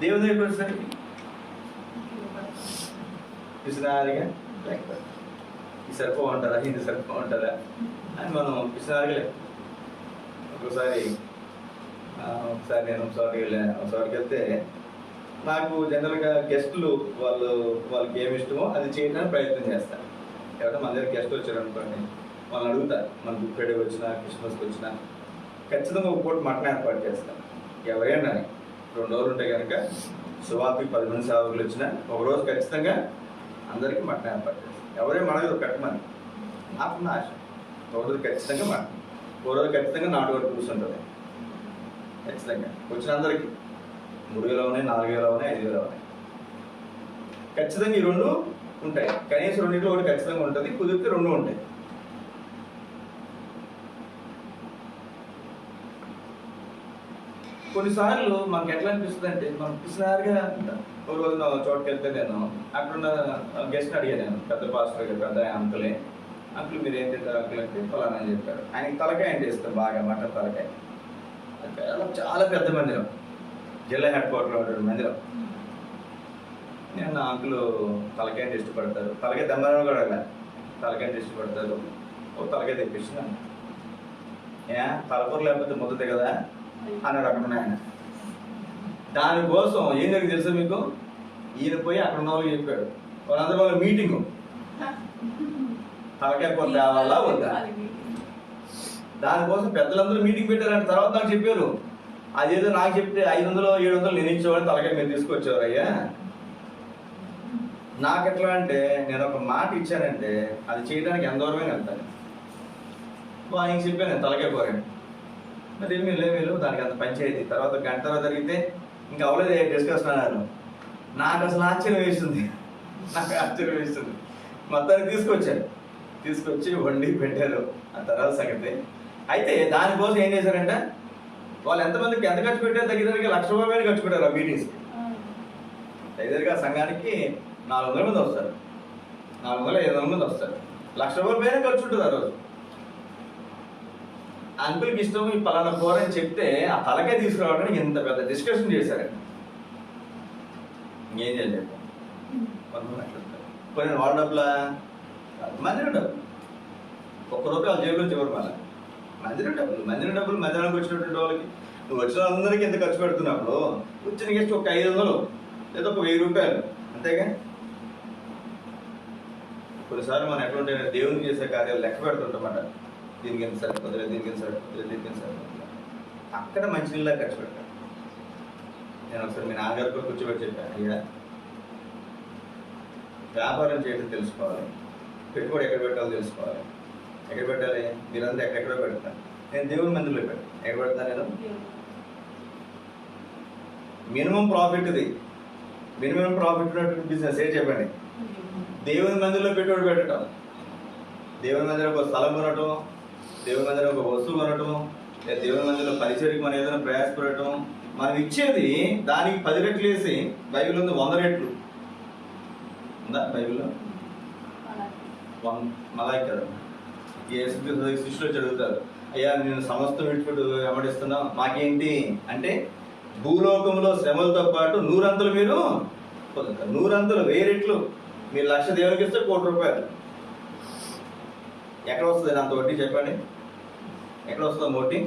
దేవుని దగ్గరికి వచ్చేసరికి పిసినారిగా లేకపోతే ఇది సరిపోమంటారా, ఇది సరిపోమంటారా అని మనం పిసినారిగా లేక. ఒకసారి నేను ఒకసారికి వెళ్తే నాకు జనరల్గా గెస్టులు వాళ్ళకి ఏమి ఇష్టమో అది చేయడానికి ప్రయత్నం చేస్తాను. ఎవరైనా మన దగ్గర గెస్ట్ వచ్చారు అనుకోండి, వాళ్ళని అడుగుతారు. మన గుడ్ ఫ్రైడే వచ్చినా, క్రిస్మస్కి వచ్చినా ఖచ్చితంగా ఒక పూట మటన్ ఏర్పాటు చేస్తాను. ఎవరైనా 2 రోజులు ఉంటే కనుక సువార్తకి 10 మంది సేవకులు వచ్చినా ఒకరోజు ఖచ్చితంగా అందరికీ మటన్ ఏర్పాటు చేస్తాను. ఎవరైనా మనకు కట్టమని నాకున్న ఆశ. ఒకరోజు ఖచ్చితంగా మటన్, ఒక రోజు ఖచ్చితంగా నాటుకోడి కూర్చుంటుంది. ఖచ్చితంగా వచ్చిన అందరికీ 3,000 ఉన్నాయి, 4,000 ఉన్నాయి, 5,000 ఉన్నాయి. ఖచ్చితంగా ఈ 2 ఉంటాయి. కనీసం 2 ఒకటి ఖచ్చితంగా ఉంటుంది, కుదిరితే 2 ఉంటాయి. కొన్నిసార్లు మనకు ఎట్లా అనిపిస్తుంది అంటే, మనం పిసినారుగా ఒక రోజు చోటుకి వెళ్తే నేను అక్కడున్న గెస్ట్ని అడిగాను. నేను పెద్ద పాస్టర్ గారు, పెద్ద అంకులే, అంకుల్ మీరు ఏం తింటారు అంకుల్ అంటే ఫలానా అని చెప్పారు. ఆయనకి తలకాయ అంటే ఇస్తాం బాగా, మటన్ తలకాయ. చాలా పెద్ద మందిరం, జిల్లా హెడ్ క్వార్టర్లో ఉంటుంది మందిరం. నేను అంకులు తలకాయ ఇష్టపడతారు, తలకాయ దమ్మని కూడా అడగ, తలకాయ ఇష్టపడతారు. ఓ తలకాయ తెప్పిస్తున్నాను. తలకూర లేకపోతే ముద్దతే కదా అన్నాడు అక్కడ ఆయన. దానికోసం ఏం జరిగింది తెలుసా మీకు? ఈయన పోయి అక్కడ ఉన్న వాళ్ళకి చెప్పాడు. వాళ్ళందరూ వాళ్ళ మీటింగు, తలకాయ కూర తేవాలా వద్దా. దానికోసం పెద్దలందరూ మీటింగ్ పెట్టారంట. తర్వాత నాకు చెప్పారు, అదేదో నాకు చెప్తే 500 700 నేను ఇచ్చేవాడిని, తలకాయ మీరు తీసుకొచ్చేవారు అయ్యా. నాకు ఎట్లా అంటే, నేను ఒక మాట ఇచ్చానంటే అది చేయడానికి ఎంత దూరమే వెళ్తాను. ఆయనకి చెప్పాను నేను తలకాయ కూర, మరి ఏమీ లేవు దానికి అంత పంచాయతీ. తర్వాత గంట తర్వాత జరిగితే ఇంకా అవలేదు డిస్కషన్ అన్నారు. నాకు అసలు ఆశ్చర్యం వేస్తుంది, మొత్తానికి తీసుకొచ్చి వండి పెట్టారు. ఆ తర్వాత సంగతి అయితే దానికోసం ఏం చేశారంటే, వాళ్ళు ఎంతమందికి ఎంత ఖర్చు పెట్టారు? దగ్గర ₹1,00,000 ఖర్చు పెట్టారు ఆ మీటింగ్స్కి. దగ్గరగా సంఘానికి 400 మంది వస్తారు, 400-500 మంది వస్తారు. ₹1,00,000 ఖర్చు ఉంటుంది ఆ రోజు. అంకుల్కి ఇష్టం ఈ పలానా కూర అని చెప్తే ఆ తలకాయ తీసుకురావడానికి ఇంత పెద్ద డిస్కషన్ చేశారండి. ఇంకేం చేయలేదు. కొన్ని వాళ్ళ డబ్బులా, మందిరం డబ్బులు, ₹1 వాళ్ళ జేబులో చివరి మళ్ళీ మందిరం డబ్బులు మందిరానికి వచ్చినటువంటి వాళ్ళకి, నువ్వు వచ్చిన అందరికీ ఎంత ఖర్చు పెడుతున్నప్పుడు వచ్చిన గెస్ట్ ఒక 500 లేదా ఒక ₹1,000 అంతేగా. కొన్నిసార్లు మనం ఎట్లా ఉంటే దేవునికి చేసే కార్యాలు లెక్క పెడుతుంటామట. దీనికి ఎంత సరిపోతుంది, దీనికి ఎంత సరిపోతుంది. అక్కడ మంచినీళ్ళ ఖర్చు పెట్టాను. నేను ఒకసారి మీ నాన్నగారు కూడా కూర్చోబెట్టి చెప్పాను, అయ్యా వ్యాపారం చేయడం తెలుసుకోవాలి, పెట్టుబడి ఎక్కడ పెట్టాలో తెలుసుకోవాలి. ఎక్కడ పెట్టాలి? మీరంతా ఎక్కడెక్కడో పెడతాను, నేను దేవుని మందిలో పెట్టాను. ఎక్కడ పెడతాను? నేను మినిమం ప్రాఫిట్ ఉన్నటువంటి బిజినెస్ ఏ చెప్పండి? దేవుని మందిలో పెట్టుబడి పెట్టడం. దేవుని మందిరం ఒక స్థలం కొనటం, దేవుని మందిరం ఒక వస్తువు కొనటం, లేదా దేవుని మందిరంలో పరిచయకి మనం ఏదైనా ప్రయాసపడటం. మనం ఇచ్చేది దానికి 10 రెట్లు వేసి, బైబిల్ ఉంది 100 రెట్లు ఉందా బైబిల్లో? మలాయి కదా. శిష్యులు చదువుతారు, అయ్యా నేను సమస్తం విడిచిపెట్టు వెంబడిస్తున్నాం, మాకేంటి అంటే భూలోకంలో శ్రమలతో పాటు 100 అంతలు మీరు పొందుతారు. 100 అంతలు 1000 రెట్లు. మీరు 1,00,000 దేవునికి ఇస్తే ₹1,00,000. ఎక్కడ వస్తుంది అంత వడ్డీ చెప్పండి? ఎక్కడ వస్తుంది వడ్డీ?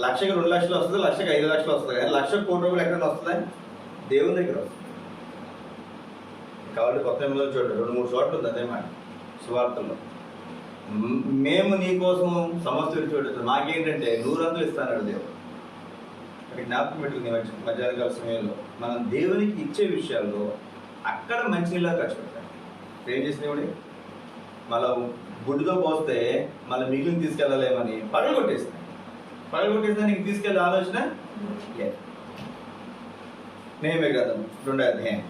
1,00,000కి 2,00,000 వస్తుంది, 1,00,000కి 5,00,000 వస్తుంది. కానీ ₹1,00,000 ఎక్కడ వస్తుంది? దేవుని దగ్గర వస్తుంది. కాబట్టి కొత్త నిబంధనలో చూడండి 2-3 చోట్ల ఉంది అదే మాట సువార్తల్లో. మేము నీ కోసం సమస్యలు చూడదు, మాకేంటంటే 100 అంతలు ఇస్తానన్నాడు దేవుడు. అక్కడ జ్ఞాపకం పెట్టుకుని మధ్యాహ్న కాల సమయంలో మనం దేవునికి ఇచ్చే విషయాల్లో అక్కడ మంచినీళ్ళ ఖర్చు పెట్టాలి. ఏం చేసిన దేవుడి మళ్ళీ గుడ్డుతో పోస్తే మళ్ళీ మిగిలిన తీసుకెళ్ళలేమని పగలగొట్టేస్తా నీకు తీసుకెళ్ళే ఆలోచన లేదు. నెహెమ్యా గ్రంథం 2వ అధ్యాయం,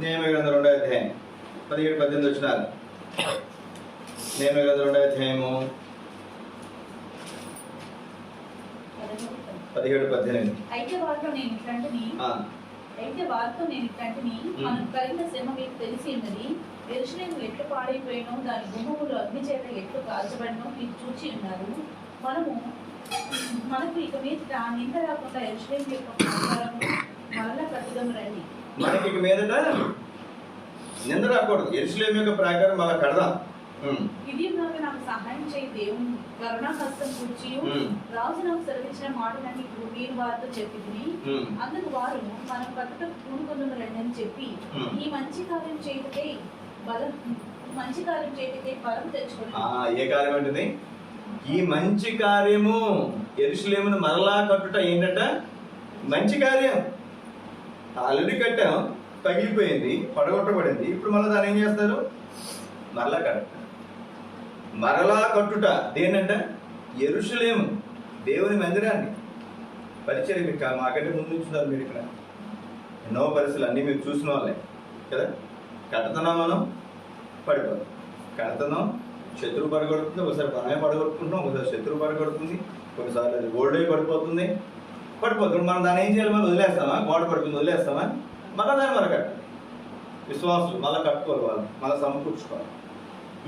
నెహెమ్యా గ్రంథం 2వ అధ్యాయం 17-18 వచనాలు. నెహెమ్యా గ్రంథం 2వ అధ్యాయము 17-18. అయితే వారితో నేను ఇట్లాంటిని మనకు కలిగిన శ్రమ మీకు తెలిసి ఉన్నది. యెరూషలేము ఎట్లు పాడైపోయినో, దాని గుమ్మములు అగ్ని చేత ఎట్లు కాల్చబడినో మీరు చూచి ఉన్నారు. మనము మనకు ఇక మీదట నింద రాకుండా యెరూషలేము యొక్క ప్రాకారము మరలా కట్టుదాము రండి. మనకి ఇక మీదట నింద రాకూడదు. యెరూషలేము యొక్క ప్రాకారం మళ్ళా కడదాం. ఇది నాకు సహాయం చేయి దేవుని కరుణా హస్తం కూర్చి రాజు నాకు సెలవిచ్చిన మాటలన్నీ మీరు వారితో చెప్పింది. అందుకు వారు మనం కట్టుట పూనుకొందుము రండి అని చెప్పి ఈ మంచి కార్యం చేయటకే బలం తెచ్చుకోండి. ఏ కార్యం అంటే ఈ మంచి కార్యము యెరూషలేమును మరలా కట్టుట ఏంటంట? మంచి కార్యం. ఆల్రెడీ కట్టాం, పగిలిపోయింది, పడగొట్టబడింది. ఇప్పుడు మళ్ళీ దాన్ని ఏం చేస్తారు? మరలా కట్ట. మరలా కట్టుట దేనంట? యెరూషలేము దేవుని మందిరాన్ని. పరిచయం మీకు మాకంటే ముందు ఉంచున్నారు మీరు ఇక్కడ. ఎన్నో పరిస్థితులు అన్నీ మీరు చూసిన వాళ్ళే కదా. కడుతున్నాం, మనం పడిపోతాం. కడుతున్నాం, శత్రువు పడగొడుతుంది. ఒకసారి మనమే పడగొట్టుకుంటున్నాం, ఒకసారి శత్రువు పడగొడుతుంది, ఒకసారి అది ఓల్డ్ అయి పడిపోతుంది. మనం దాన్ని ఏం చేయాలి? మనం వదిలేస్తామా? గోడ పడుతుంది వదిలేస్తామా? మళ్ళీ దాన్ని మళ్ళీ కట్టాలి. విశ్వాసులు మళ్ళీ కట్టుకోవాలి, వాళ్ళు మళ్ళీ సమకూర్చుకోవాలి.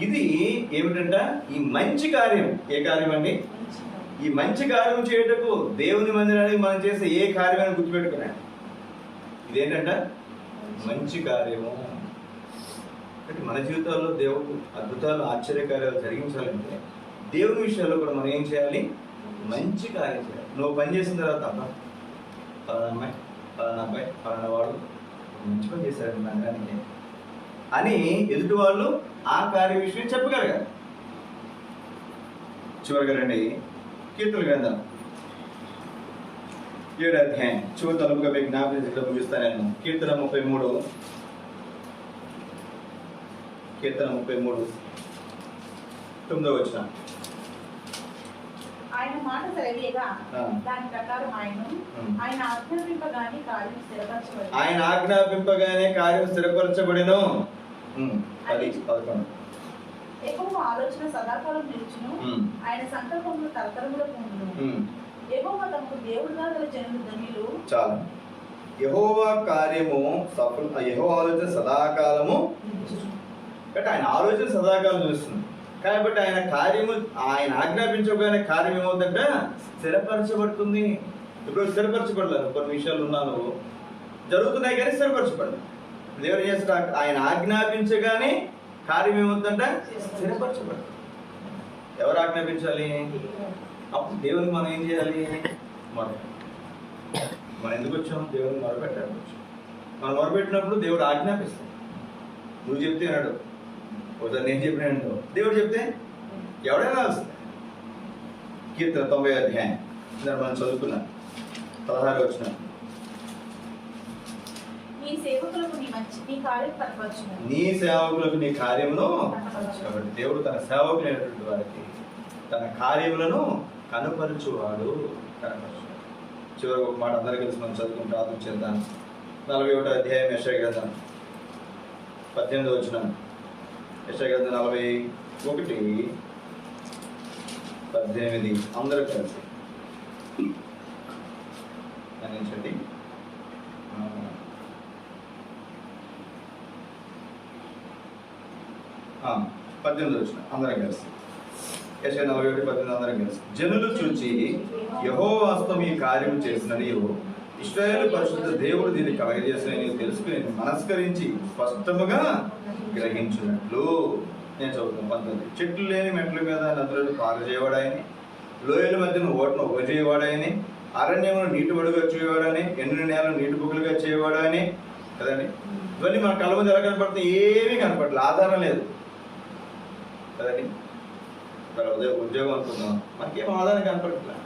ఇది ఏమిటంట? ఈ మంచి కార్యం. ఏ కార్యం అండి? ఈ మంచి కార్యం చేయటకు దేవుని మందిరానికి మనం చేసే ఏ కార్యమైనా గుర్తుపెట్టుకున్నాడు. ఇదేంటంట? మంచి కార్యము. అంటే మన జీవితాల్లో దేవుడు అద్భుతాలు, ఆశ్చర్యకార్యాలు జరిగించాలంటే దేవుని విషయాల్లో కూడా మనం ఏం చేయాలి? మంచి కార్యం చేయాలి. నువ్వు పని చేసిన తర్వాత అబ్బా పలానా అమ్మాయి, పలానా అబ్బాయి, పలానా వాడు మంచి పని చేశారు మందిరానికి అని ఎదుటి వాళ్ళు ఆ కార్య విషయం చెప్పగలగాలి. చివరిగా రండి, కీర్తనల గ్రంథం 7వ అధ్యాయం చివరి తలుపుగా మీకు జ్ఞాపకం ముగిస్తాను నేను. కీర్తన 33 9వ వచనం. ఆయన మాట సెలవేగా దాని ప్రకారం ఆయన ఆజ్ఞాపింపగానే కార్యం స్థిరపరచబడెను. ఆయన ఆజ్ఞాపింపగానే కార్యం స్థిరపరచబడెను. 10-11. యెహోవా ఆలోచన సదాకాలం నిలుచును, ఆయన సంకల్పములు తరతరములకు ఉండును. యెహోవా తమకు దేవుడుగా గల జనులు ధన్యులు. చాలు. యెహోవా కార్యము యెహోవా ఆలోచన సదాకాలము. కాబట్టి ఆయన ఆలోచన సదాకాలం చూస్తుంది. కాబట్టి ఆయన కార్యము, ఆయన ఆజ్ఞాపించగానే కార్యం ఏమవుతుందంటే స్థిరపరచబడుతుంది. ఇప్పుడు స్థిరపరచబడలేదు, కొన్ని విషయాలు ఉన్నాను జరుగుతున్నాయి కానీ స్థిరపరచబడలేదు. దేవుడు చేస్తాడు, ఆయన ఆజ్ఞాపించగానే కార్యం ఏమవుతుందంటే స్థిరపరచబడుతుంది. ఎవరు ఆజ్ఞాపించాలి? అప్పుడు దేవునికి మనం ఏం చేయాలి? మనం ఎందుకు వచ్చాం? దేవుని మొరపెట్టాలి. మనం మొరపెట్టినప్పుడు దేవుడు ఆజ్ఞాపిస్తాడు. నువ్వు చెప్తే అన్నాడు, ఒకసారి నేను చెప్పినాడు, దేవుడు చెప్తే ఎవడైనా వస్తుంది. కీర్తన 90వ అధ్యాయం మనం చదువుకున్నాం 16వ వచనం. నీ సేవకులకు నీ కార్యమును. కాబట్టి దేవుడు తన సేవకులైనటువంటి వారికి తన కార్యములను కనపరచువాడు. చివరి ఒక మాట అందరూ కలిసి మనం చదువుకుని ప్రార్థన చేద్దాం. 41వ అధ్యాయం యెషయా గ్రంథం 18వ వచనం. యెషయా గ్రంథం 41:18 అందరూ కలిసి అందించండి. 18వ వచనం అందరం కలిసి. యెషయా 41:18 అందరం కలిసి. జనులు చూచి యెహోవా హస్తం ఈ కార్యం చేసినని, ఇశ్రాయేలు పరిశుద్ధ దేవుడు దీన్ని కలగజేసిన తెలుసుకుని మనస్కరించి స్పష్టముగా గ్రహించినట్లు. నేను చదువుతాను 19. చెట్లు లేని మెట్ల మీద నదులను పారజేయవాడాయని, లోయల మధ్యన ఓటను ఉపజేయవాడాయని, అరణ్యమును నీటి బడుగా చేయవాడని, ఎండిన నేలను నీటి బుగ్గలుగా చేయవాడని కదండి. ఇవన్నీ మన కళ్ళ ముందు ఎలా కనపడుతుంది? ఏమీ కనపడలేదు, ఆధారం లేదు కదండి. ఉద్యోగం అనుకుందాం, మనకేం ఆధారం కనపడట్లేదు.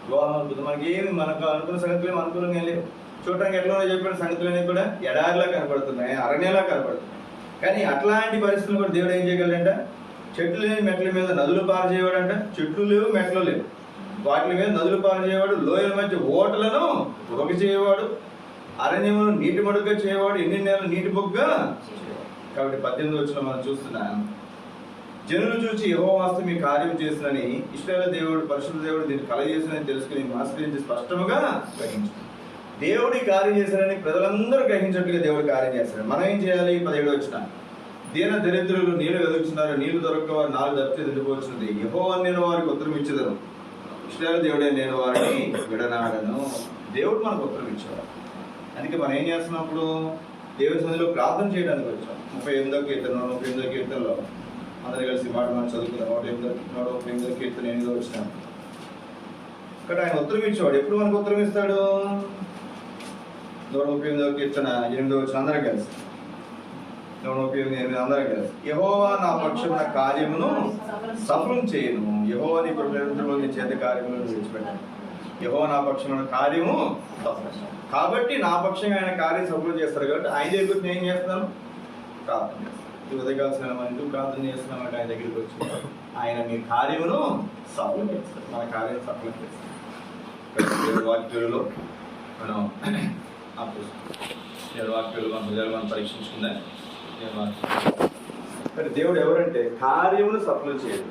వివాహం అనుకుందాం, మనకేమి మనకు అనుకున్న సంగతులు ఏమి అనుకూలంగా లేవు. చూడటానికి ఎట్లా చెప్పిన సంగతులన్నీ కూడా ఎడారిలా కనపడుతున్నాయి, అరణ్యలా కనపడుతున్నాయి. కానీ అట్లాంటి పరిస్థితులు కూడా దేవుడు ఏం చేయగలంట? చెట్లు లేని మెట్ల మీద నదులు పారు చేయవాడంట. చెట్లు లేవు, మెట్లు లేవు, వాటి మీద నదులు పారు చేయవాడు. లోయల మధ్య ఓటలను ఉరక చేయవాడు. అరణ్యమును నీటి మడుగ్గా చేయవాడు. ఎన్ని నెలలు నీటి బొగ్గా. కాబట్టి 18వ వచనం మనం చూస్తున్నాం. జనులు చూచి యెహోవా హస్తం ఈ కార్యం చేసినని, ఇశ్రాయేలు దేవుడు పరిశుద్ధ దేవుడు దీన్ని కలగజేసినని తెలుసుకుని మనస్కరించి స్పష్టముగా గ్రహించు. దేవుడి కార్యం చేశారని ప్రజలందరూ గ్రహించినట్టుగా దేవుడు కార్యం చేస్తాడు. మనం ఏం చేయాలి? 17వ వచనం. దీన దరిద్రులు నీళ్లు వెదుకుతున్నారు, నీళ్లు దొరక్క వారు 4 దప్పితే దిద్దుకోవచ్చున్నది. యెహోవా నేను వారికి ఉత్తరం ఇచ్చేదను, ఇస్రాయేలు దేవుడే నేను వారిని విడనాడను. దేవుడు మనకు ఉత్తరం ఇచ్చాడు. అందుకే మనం ఏం చేస్తున్నప్పుడు దేవుని సన్నిధిలో ప్రార్థన చేయడానికి వచ్చాం. 38వ కీర్తనలో అందరూ కలిసి మాట మనం చదువుకున్నాం. 138వ కీర్తన 8వ వచనం. ఇక్కడ ఆయన ఉత్తరం ఇచ్చేవాడు. ఎప్పుడు మనకు ఉత్తరం ఇస్తాడు? 138వ కీర్తన 8వ వచనం అందరం కలిసి 138 అందరం కలిసి యెహోవా నా పక్షమున కార్యమును సఫలం చేయను. యెహోవా నీ ప్రజలలో నీ చేత కార్యములను విడిచిపెట్టాను. యెహోవా నా పక్షమున కార్యము సఫలం. కాబట్టి నా పక్షంగా ఆయన కార్యం సఫలం చేస్తారు. కాబట్టి ఆయన దగ్గరికి నేను ఏం చేస్తాను? ప్రార్థన చేస్తాను. ఉదయకాల్సిన మనం ఎందుకు ప్రార్థన చేస్తున్నామంటే ఆయన దగ్గరికి వచ్చి ఆయన మీ కార్యమును సఫలం చేస్తారు. మన కార్యం సఫలం చేస్తారు. వాక్యాలలో మనం వాక్యాలు మన ప్రజలు మనం పరీక్షించుకుందా? కానీ దేవుడు ఎవరంటే కార్యమును సఫలం చేయడు.